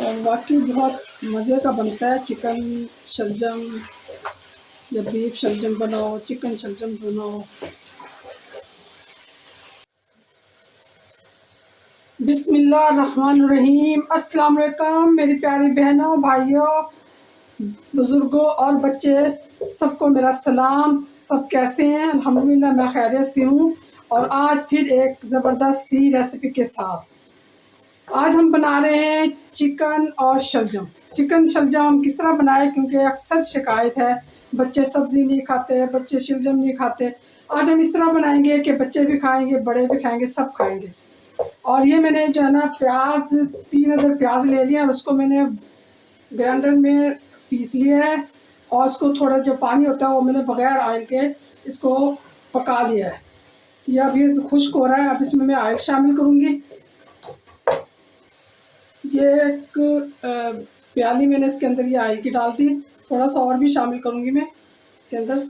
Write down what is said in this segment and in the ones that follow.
और बाकी बहुत मज़े का बनता है चिकन शलजम या बीफ शलजम बनाओ, चिकन शलजम बनाओ। बिस्मिल्लाहिर्रहमानिर्रहीम। अस्सलाम वालेकुम मेरी प्यारी बहनों, भाइयों, बुज़ुर्गों और बच्चे, सबको मेरा सलाम। सब कैसे हैं? अल्हम्दुलिल्लाह मैं खैरियत से हूँ। और आज फिर एक ज़बरदस्त सी रेसिपी के साथ आज हम बना रहे हैं चिकन और शलजम। चिकन शलजम हम किस तरह बनाएं, क्योंकि अक्सर शिकायत है बच्चे सब्ज़ी नहीं खाते, बच्चे शलजम नहीं खाते। आज हम इस तरह बनाएंगे कि बच्चे भी खाएंगे, बड़े भी खाएंगे, सब खाएंगे। और ये मैंने जो है ना प्याज 3 अदर प्याज ले लिया और उसको मैंने ग्राइंडर में पीस लिया है। और उसको थोड़ा जो पानी होता है वो मैंने बगैर ऑयल के इसको पका लिया है। ये अभी खुश्क हो रहा है। अब इसमें मैं ऑयल शामिल करूँगी। ये एक प्याली मैंने इसके अंदर ये ऑयल की डाल दी। थोड़ा सा और भी शामिल करूँगी मैं इसके अंदर।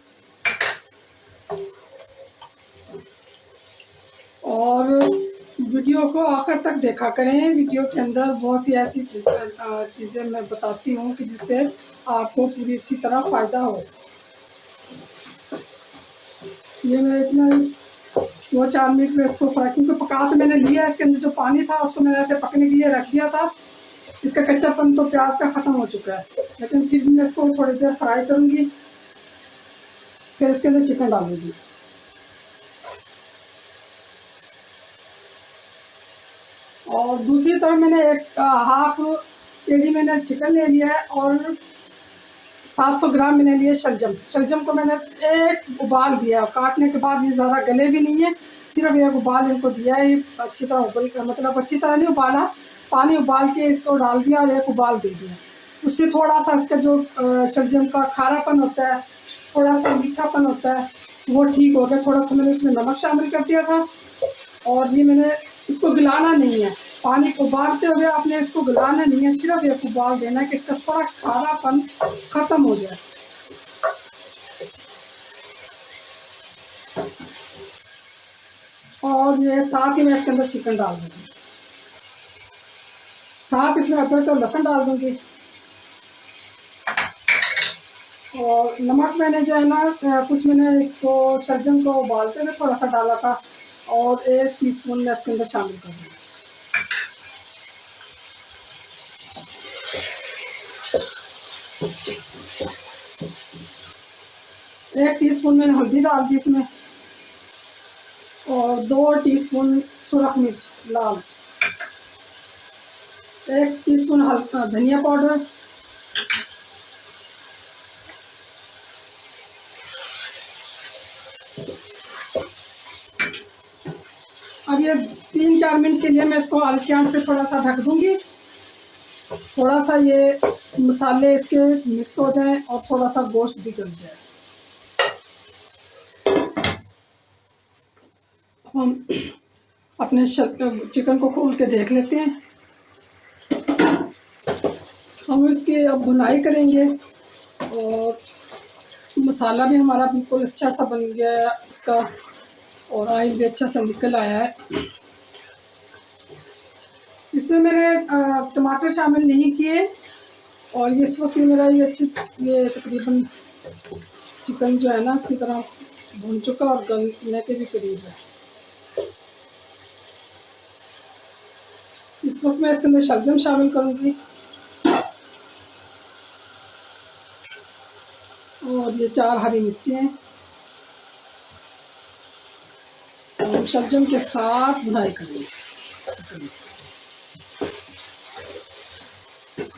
और वीडियो को आखिर तक देखा करें। वीडियो के अंदर बहुत सी ऐसी चीज़ें मैं बताती हूँ कि जिससे आपको पूरी अच्छी तरह फ़ायदा हो। ये मैं इतना 2-4 मिनट में इसको फ्राई को पका तो मैंने लिया। इसके अंदर जो पानी था उसको मैंने ऐसे पकने के लिए रख दिया था। इसका कच्चापन तो प्याज का ख़त्म हो चुका है, लेकिन फिर भी मैं इसको थोड़ी देर फ्राई करूँगी। फिर इसके अंदर चिकन डालूँगी। और दूसरी तरफ मैंने एक हाफ केजी मैंने चिकन ले लिया है और 700 ग्राम मैंने लिए शलजम। शलजम को मैंने एक उबाल दिया। काटने के बाद ये ज़्यादा गले भी नहीं है, सिर्फ एक उबाल इनको दिया है। ये अच्छी तरह उबल कर, मतलब अच्छी तरह नहीं उबाला, पानी उबाल के इसको डाल दिया और एक उबाल दे दिया। उससे थोड़ा सा इसका जो शलजम का खारापन होता है, थोड़ा सा मीठापन होता है, वो ठीक हो गया। थोड़ा सा मैंने इसमें नमक शामिल कर दिया था। और ये मैंने इसको गलाना नहीं है, पानी को उबालते हुए आपने इसको गलाना नहीं है, सिर्फ एक उबाल देना है कि इसका थोड़ा खारापन ख़त्म हो जाए। और ये साथ ही मैं इसके अंदर चिकन डाल दूँगी, साथ इसमें अदरक और लहसुन डाल दूँगी। और नमक मैंने जो है ना कुछ मैंने इसको शलजम को उबालते हुए थोड़ा सा डाला था और 1 टीस्पून मैं इसके अंदर शामिल कर दूँगी। 1 टीस्पून मैंने हल्दी डाल दी इसमें। और 2 टीस्पून सुरख मिर्च लाल, 1 टीस्पून हल्का धनिया पाउडर, अब ये 3-4 मिनट के लिए मैं इसको हल्की आंच पे थोड़ा सा ढक दूंगी। थोड़ा सा ये मसाले इसके मिक्स हो जाएं और थोड़ा सा गोश्त भी गल जाए। हम अपने चिकन को खोल के देख लेते हैं। हम इसकी अब भुनाई करेंगे और मसाला भी हमारा बिल्कुल अच्छा सा बन गया है इसका, और ऑयल भी अच्छा सा निकल आया है। इसमें मैंने टमाटर शामिल नहीं किए। और ये इस वक्त मेरा ये तकरीबन चिकन जो है ना अच्छी तरह भुन चुका और गलने के भी करीब है। इस वक्त मैं इसके अंदर शलजम शामिल करूँगी। और ये 4 हरी मिर्चें और शलजम के साथ भुनाई करेंगे।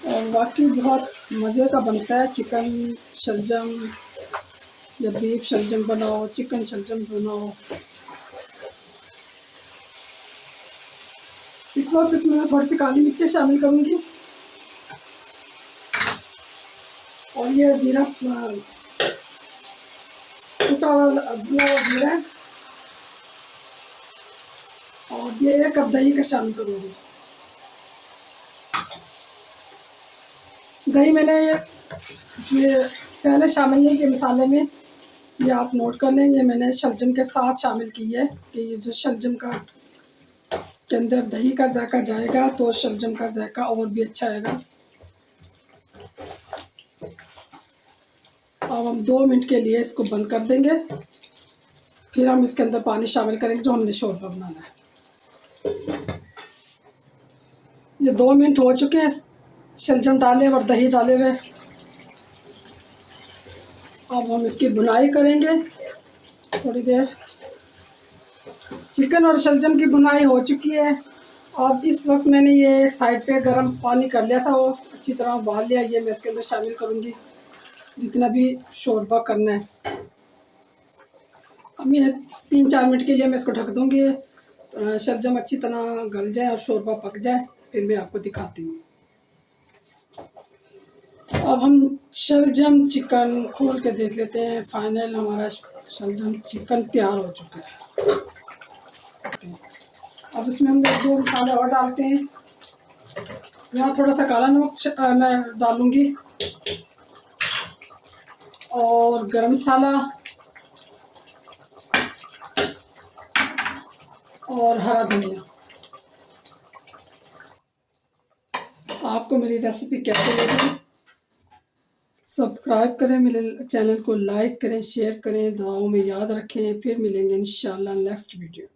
और बाकी बहुत मज़े का बनता है चिकन शलजम या बीफ शलजम बनाओ, चिकन शलजम बनाओ। इस वक्त इसमें मैं थोड़ी सी काली मिर्चें शामिल करूँगी। और ये ज़ीरा टुटा हुआ जीरा है। और ये 1 कप दही का शामिल करूँगी। दही मैंने ये पहले शामिल नहीं किया मसाले में, ये आप नोट कर लें। ये मैंने शलजम के साथ शामिल की है कि ये जो शलजम का के अंदर दही का जायका जाएगा तो शलजम का जायका और भी अच्छा आएगा। अब हम 2 मिनट के लिए इसको बंद कर देंगे, फिर हम इसके अंदर पानी शामिल करेंगे जो हमने शोरबा बनाना है। ये 2 मिनट हो चुके हैं शलजम डाले और दही डाले हुए। अब हम इसकी भुनाई करेंगे थोड़ी देर। चिकन और शलजम की भुनाई हो चुकी है। अब इस वक्त मैंने ये साइड पे गर्म पानी कर लिया था, वो अच्छी तरह उबाल लिया। ये मैं इसके अंदर शामिल करूँगी जितना भी शोरबा करना है। अब ये 3-4 मिनट के लिए मैं इसको ढक दूँगी, शलजम अच्छी तरह गल जाए और शोरबा पक जाए, फिर मैं आपको दिखाती हूँ। अब हम शलजम चिकन खोल के देख लेते हैं। फाइनल हमारा शलजम चिकन तैयार हो चुका है। अब इसमें हम 2 मसाले और डालते हैं। यहाँ थोड़ा सा काला नमक मैं डालूँगी और गरम मसाला और हरा धनिया। आपको मेरी रेसिपी कैसी लगी? सब्सक्राइब करें, मेरे चैनल को लाइक करें, शेयर करें, दुआओं में याद रखें। फिर मिलेंगे इंशाल्लाह नेक्स्ट वीडियो।